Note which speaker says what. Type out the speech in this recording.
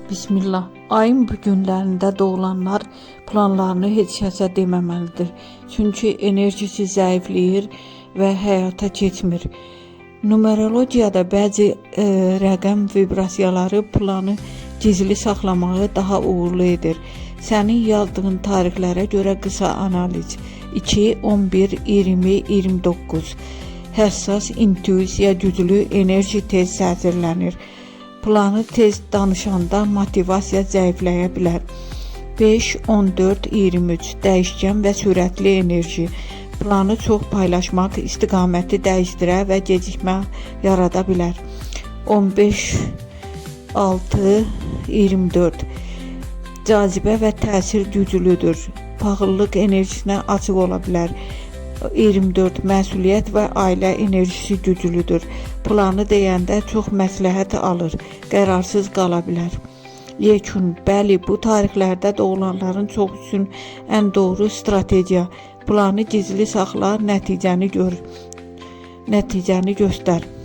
Speaker 1: Bismillah. Ayın bu günlərində doğulanlar planlarını heç kəsə deməməlidir. Çünki enerjisi zəifləyir və həyata keçmir. Numerologiyada bəzi rəqəm vibrasiyaları planı gizli saxlamağı daha uğurlu edir. Sənin yazdığın tarixlərə görə qısa analiz 2, 11, 20, 29. Həssas, intuisiya güclü, enerji tez təsirlənir. Planı tez danışanda motivasiya zəifləyə bilər. 5, 14, 23 dəyişkən və sürətli enerji. Planı çox paylaşmaq istiqaməti dəyişdirə və gecikmə yarada bilər. 15, 6, 24 cazibə və təsir güclüdür. Paxıllıq enerjisinə açıq ola bilər. 24 məsuliyyət və ailə enerjisi güclüdür. Planı deyəndə çox məsləhət alır, qərarsız qala bilər. Yekun, bəli, bu tarixlərdə doğulanların çox üçün ən doğru strategiya. Planı gizli saxla, nəticəni göstər.